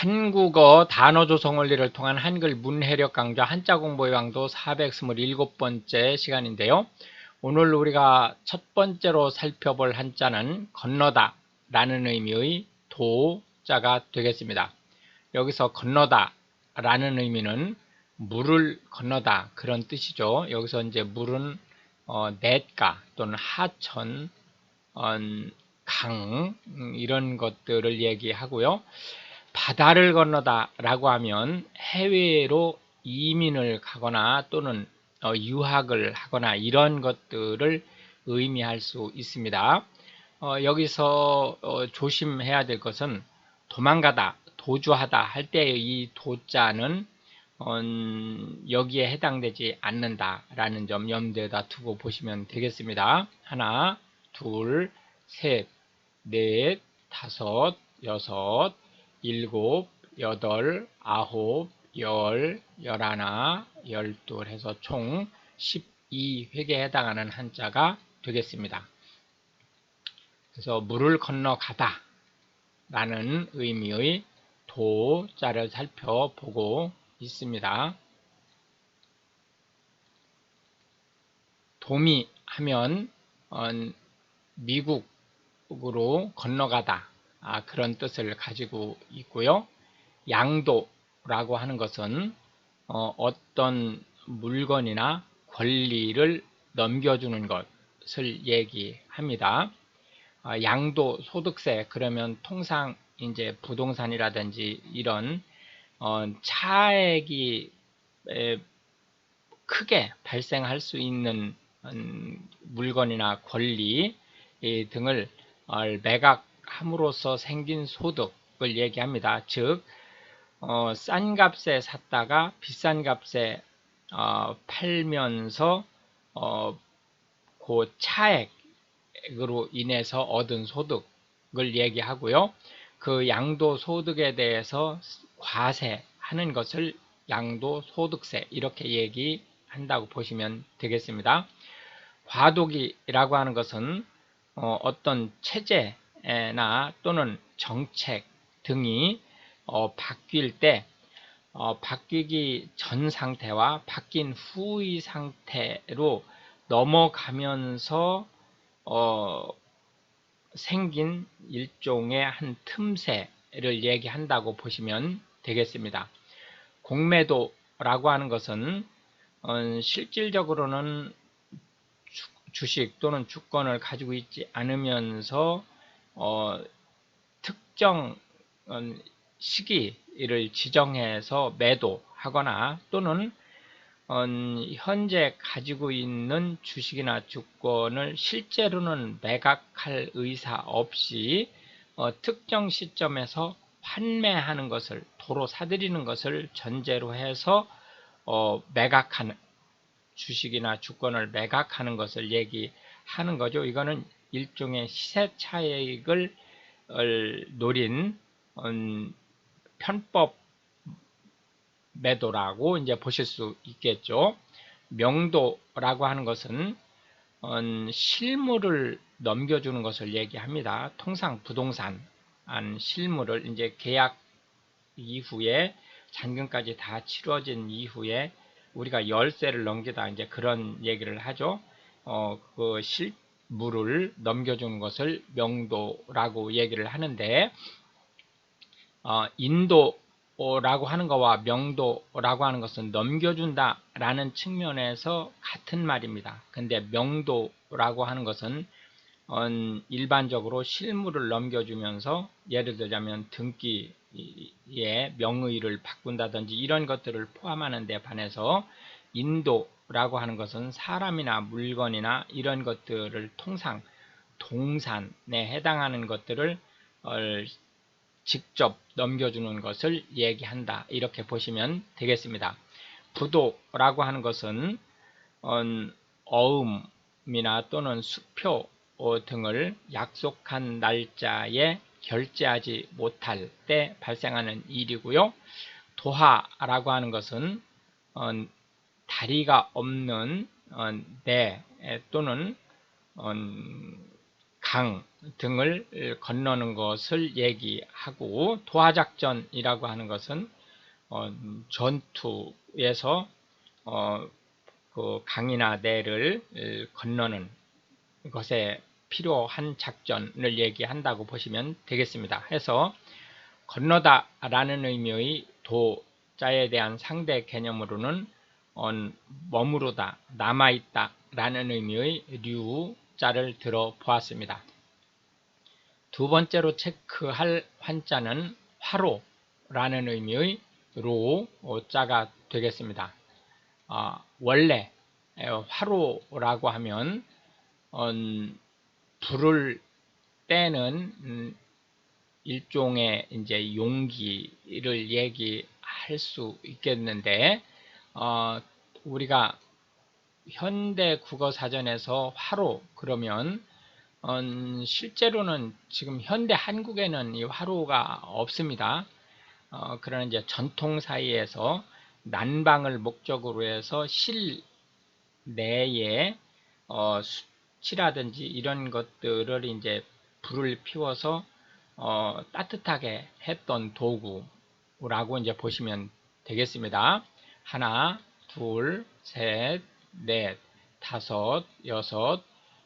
한국어 단어 조성 원리를 통한 한글 문해력 강좌 한자 공부의 강도 427번째 시간인데요. 오늘 우리가 첫 번째로 살펴볼 한자는 건너다 라는 의미의 도자가 되겠습니다. 여기서 건너다 라는 의미는 물을 건너다 그런 뜻이죠. 여기서 이제 물은 냇가 또는 하천, 강 이런 것들을 얘기하고요. 바다를 건너다 라고 하면 해외로 이민을 가거나 또는 유학을 하거나 이런 것들을 의미할 수 있습니다. 여기서 조심해야 될 것은 도망가다, 도주하다 할 때의 이 도자는 여기에 해당되지 않는다 라는 점 염두에다 두고 보시면 되겠습니다. 하나, 둘, 셋, 넷, 다섯, 여섯, 일곱, 여덟, 아홉, 열, 열하나, 열둘 해서 총 12획에 해당하는 한자가 되겠습니다. 그래서 물을 건너가다 라는 의미의 도자를 살펴보고 있습니다. 도미 하면 미국으로 건너가다 그런 뜻을 가지고 있고요. 양도라고 하는 것은 어떤 물건이나 권리를 넘겨주는 것을 얘기합니다. 양도 소득세 그러면 통상 이제 부동산이라든지 이런 차액이 크게 발생할 수 있는 물건이나 권리 등을 매각함으로써 생긴 소득을 얘기합니다. 즉 싼 값에 샀다가 비싼 값에 팔면서 그 차액으로 인해서 얻은 소득을 얘기하고요. 그 양도소득에 대해서 과세하는 것을 양도소득세 이렇게 얘기한다고 보시면 되겠습니다. 과도기라고 하는 것은 어떤 체제나 또는 정책 등이 바뀔 때 바뀌기 전 상태와 바뀐 후의 상태로 넘어가면서 생긴 일종의 한 틈새를 얘기한다고 보시면 되겠습니다. 공매도라고 하는 것은 실질적으로는 주식 또는 주권을 가지고 있지 않으면서 특정 시기를 지정해서 매도하거나 또는 현재 가지고 있는 주식이나 주권을 실제로는 매각할 의사 없이 특정 시점에서 판매하는 것을 도로 사들이는 것을 전제로 해서 매각하는 주식이나 주권을 매각하는 것을 얘기하는 거죠. 이거는 일종의 시세 차익을 노린 편법 매도라고 이제 보실 수 있겠죠. 명도라고 하는 것은 실물을 넘겨주는 것을 얘기합니다. 통상 부동산 실물을 이제 계약 이후에 잔금까지 다 치러진 이후에 우리가 열세를 넘기다 이제 그런 얘기를 하죠. 그 실물을 넘겨주는 것을 명도라고 얘기를 하는데 인도라고 하는 것과 명도라고 하는 것은 넘겨준다 라는 측면에서 같은 말입니다. 근데 명도라고 하는 것은 일반적으로 실물을 넘겨주면서 예를 들자면 등기에 명의를 바꾼다든지 이런 것들을 포함하는 데 반해서 인도라고 하는 것은 사람이나 물건이나 이런 것들을 통상 동산에 해당하는 것들을 직접 넘겨주는 것을 얘기한다. 이렇게 보시면 되겠습니다. 부도라고 하는 것은 어음이나 또는 수표 등을 약속한 날짜에 결제하지 못할 때 발생하는 일이고요. 도하라고 하는 것은 다리가 없는 배 또는 강 등을 건너는 것을 얘기하고, 도하작전이라고 하는 것은 전투에서 그 강이나 내를 건너는 것에 필요한 작전을 얘기한다고 보시면 되겠습니다. 해서 건너다 라는 의미의 도자에 대한 상대 개념으로는 머무르다, 남아있다 라는 의미의 류자를 들어 보았습니다. 두 번째로 체크할 환자는 화로라는 의미의 로자가 되겠습니다. 원래 화로라고 하면 불을 떼는 일종의 이제 용기를 얘기할 수 있겠는데, 우리가 현대 국어사전에서 화로 그러면 실제로는 지금 현대 한국에는 이 화로가 없습니다. 그러나 이제 전통사이에서 난방을 목적으로 해서 실내에 수치라든지 이런 것들을 이제 불을 피워서 따뜻하게 했던 도구라고 이제 보시면 되겠습니다. 하나, 둘, 셋, 넷, 다섯, 여섯,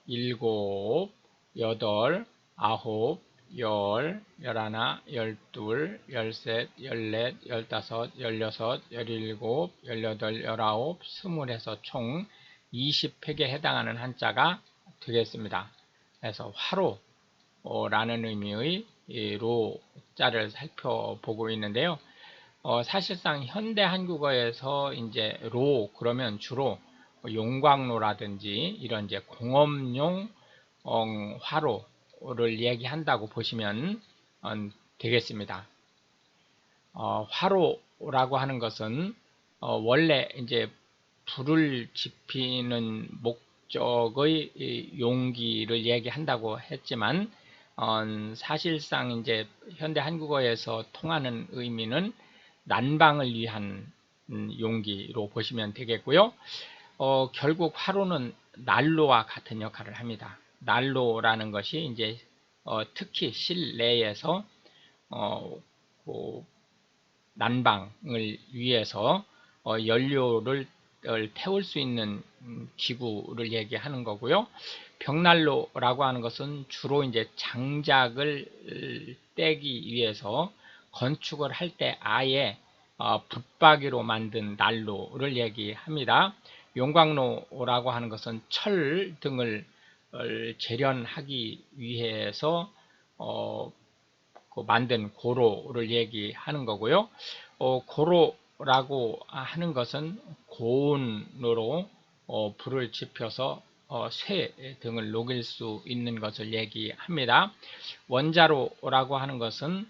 일곱, 여덟, 아홉, 열, 열하나, 열둘, 열셋, 열넷, 열다섯, 열여섯, 열일곱, 열여덟, 열아홉, 스물에서 총 20획에 해당하는 한자가 되겠습니다. 그래서 화로라는 의미의 로자를 살펴보고 있는데요. 사실상 현대 한국어에서 이제 로 그러면 주로 용광로라든지 이런 이제 공업용 화로를 얘기한다고 보시면 되겠습니다. 화로라고 하는 것은 원래 이제 불을 지피는 목적의 용기를 얘기한다고 했지만, 사실상 이제 현대 한국어에서 통하는 의미는 난방을 위한 용기로 보시면 되겠고요. 결국 화로는 난로와 같은 역할을 합니다. 난로라는 것이 이제 특히 실내에서 난방을 위해서 연료를 태울 수 있는 기구를 얘기하는 거고요. 벽난로라고 하는 것은 주로 이제 장작을 떼기 위해서 건축을 할 때 아예 붙박이로 만든 난로를 얘기합니다. 용광로라고 하는 것은 철 등을 재련하기 위해서 만든 고로를 얘기하는 거고요. 고로라고 하는 것은 고온으로 불을 지펴서 쇠 등을 녹일 수 있는 것을 얘기합니다. 원자로라고 하는 것은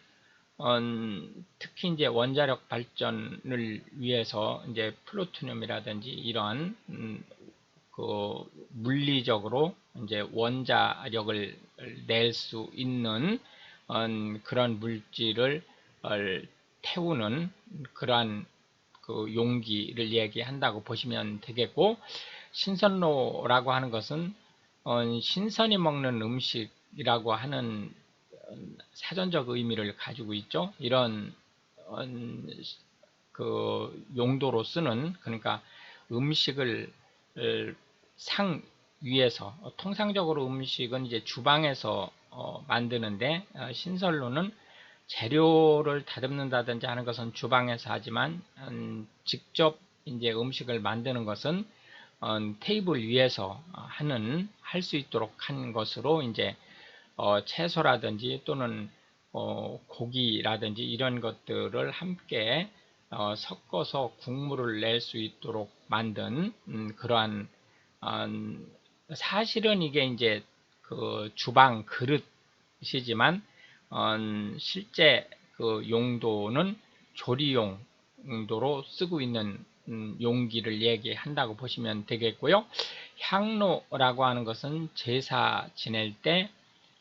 특히 이제 원자력 발전을 위해서 이제 플루토늄이라든지 이러한 그 물리적으로 이제 원자력을 낼 수 있는 그런 물질을 태우는 그러한 그 용기를 얘기한다고 보시면 되겠고, 신선로라고 하는 것은 신선히 먹는 음식이라고 하는 사전적 의미를 가지고 있죠. 이런 그 용도로 쓰는, 그러니까 음식을 상 위에서, 통상적으로 음식은 이제 주방에서 만드는데, 신선로는 재료를 다듬는다든지 하는 것은 주방에서 하지만 직접 이제 음식을 만드는 것은 테이블 위에서 할 수 있도록 한 것으로 이제 채소라든지 또는 고기라든지 이런 것들을 함께 섞어서 국물을 낼 수 있도록 만든 그러한, 사실은 이게 이제 그 주방 그릇이지만 실제 그 용도는 조리용 용도로 쓰고 있는 용기를 얘기한다고 보시면 되겠고요. 향로라고 하는 것은 제사 지낼 때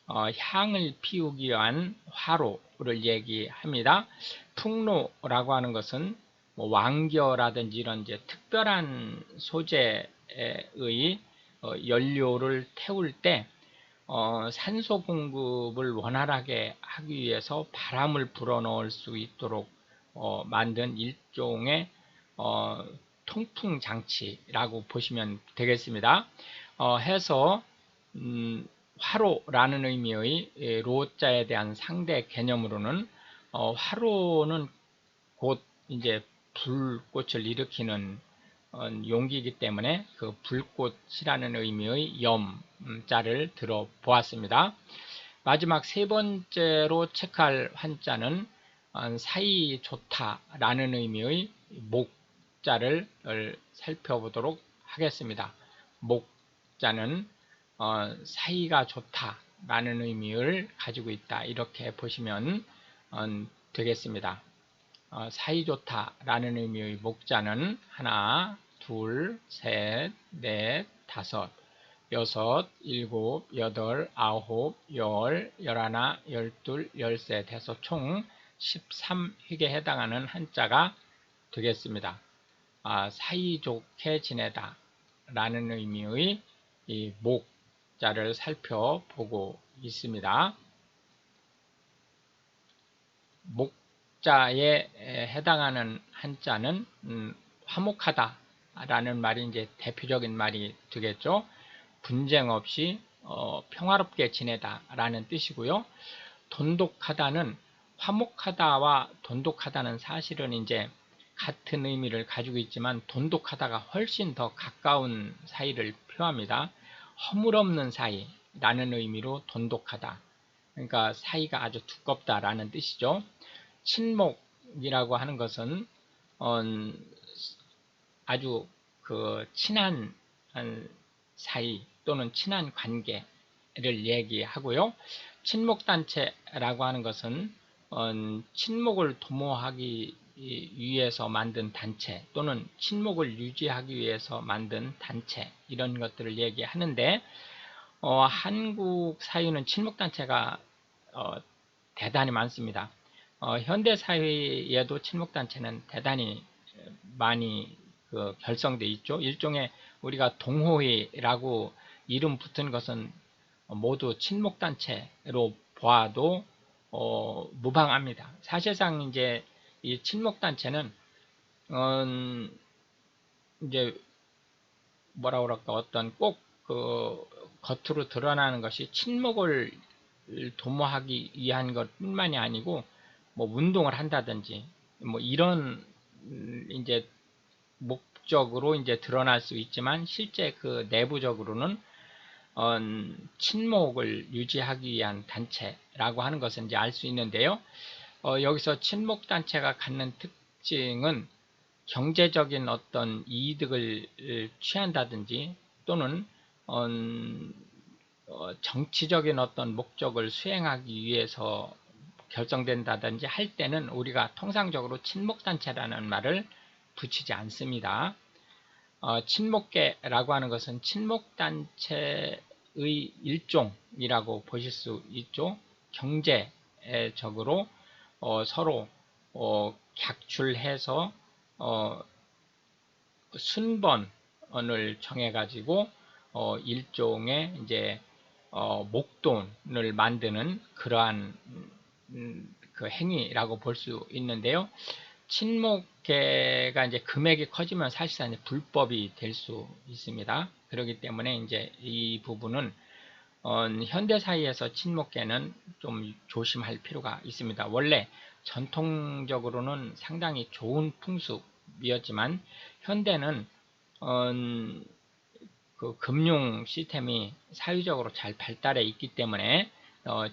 향을 피우기 위한 화로를 얘기합니다. 풍로라고 하는 것은 뭐 왕겨라든지 이런 이제 특별한 소재의 연료를 태울 때 산소 공급을 원활하게 하기 위해서 바람을 불어넣을 수 있도록 만든 일종의 통풍 장치라고 보시면 되겠습니다. 해서 화로라는 의미의 로자에 대한 상대 개념으로는 화로는 곧 이제 불꽃을 일으키는 용기이기 때문에 그 불꽃이라는 의미의 염자를 들어 보았습니다. 마지막 세 번째로 체크할 한자는 사이 좋다라는 의미의 목자를 살펴보도록 하겠습니다. 목자는 사이가 좋다라는 의미를 가지고 있다, 이렇게 보시면 되겠습니다. 사이 좋다라는 의미의 목자는 하나, 둘, 셋, 넷, 다섯, 여섯, 일곱, 여덟, 아홉, 열, 열하나, 열둘, 열셋 해서 총 13획에 해당하는 한자가 되겠습니다. 사이좋게 지내다 라는 의미의 이 목자를 살펴보고 있습니다. 목자에 해당하는 한자는 화목하다 라는 말이 이제 대표적인 말이 되겠죠. 분쟁 없이 평화롭게 지내다 라는 뜻이고요. 돈독하다는, 화목하다와 돈독하다는 사실은 이제 같은 의미를 가지고 있지만 돈독하다가 훨씬 더 가까운 사이를 표합니다. 허물없는 사이라는 의미로 돈독하다, 그러니까 사이가 아주 두껍다라는 뜻이죠. 친목이라고 하는 것은 아주 친한 사이 또는 친한 관계를 얘기하고요. 친목단체라고 하는 것은 친목을 도모하기 위해서 만든 단체 또는 친목을 유지하기 위해서 만든 단체, 이런 것들을 얘기하는데 한국 사회는 친목단체가 대단히 많습니다. 현대 사회에도 친목단체는 대단히 많이 결성되어 있죠. 일종의 우리가 동호회라고 이름 붙은 것은 모두 친목단체로 보아도 무방합니다. 사실상 이제 이 친목단체는 이제 뭐라 그럴까, 어떤 꼭 겉으로 드러나는 것이 친목을 도모하기 위한 것뿐만이 아니고 뭐 운동을 한다든지 뭐 이런 이제 목적으로 이제 드러날 수 있지만 실제 그 내부적으로는 친목을 유지하기 위한 단체라고 하는 것을 이제 알 수 있는데요. 여기서 친목단체가 갖는 특징은 경제적인 어떤 이득을 취한다든지 또는 정치적인 어떤 목적을 수행하기 위해서 결성된다든지 할 때는 우리가 통상적으로 친목단체라는 말을 붙이지 않습니다. 친목계라고 하는 것은 친목단체의 일종이라고 보실 수 있죠. 경제적으로 서로 객출해서 순번을 정해 가지고 일종의 이제 목돈을 만드는 그러한 그 행위라고 볼 수 있는데요. 친목계가 이제 금액이 커지면 사실상 이제 불법이 될 수 있습니다. 그렇기 때문에 이제 이 부분은 현대 사회에서 친목계는 좀 조심할 필요가 있습니다. 원래 전통적으로는 상당히 좋은 풍습이었지만 현대는 그 금융 시스템이 사회적으로 잘 발달해 있기 때문에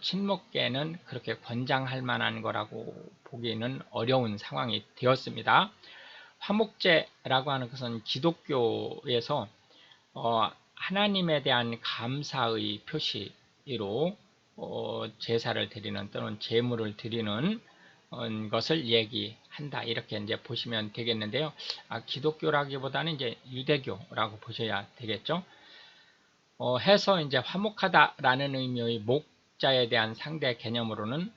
친목계는 그렇게 권장할 만한 거라고 보기에는 어려운 상황이 되었습니다. 화목제라고 하는 것은 기독교에서 하나님에 대한 감사의 표시로 제사를 드리는 또는 제물을 드리는 것을 얘기한다, 이렇게 이제 보시면 되겠는데요. 기독교라기보다는 이제 유대교라고 보셔야 되겠죠. 해서 이제 화목하다라는 의미의 목자에 대한 상대 개념으로는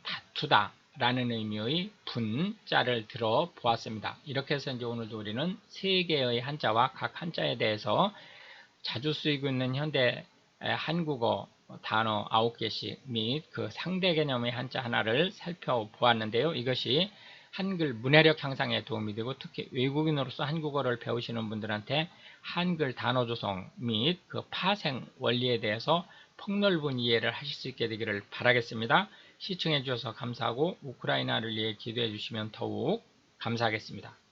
다투다 라는 의미의 분자를 들어 보았습니다. 이렇게 해서 이제 오늘도 우리는 세 개의 한자와 각 한자에 대해서 자주 쓰이고 있는 현대 한국어 단어 9개씩 및 그 상대 개념의 한자 하나를 살펴보았는데요. 이것이 한글 문해력 향상에 도움이 되고 특히 외국인으로서 한국어를 배우시는 분들한테 한글 단어 조성 및 그 파생 원리에 대해서 폭넓은 이해를 하실 수 있게 되기를 바라겠습니다. 시청해 주셔서 감사하고 우크라이나를 위해 기도해 주시면 더욱 감사하겠습니다.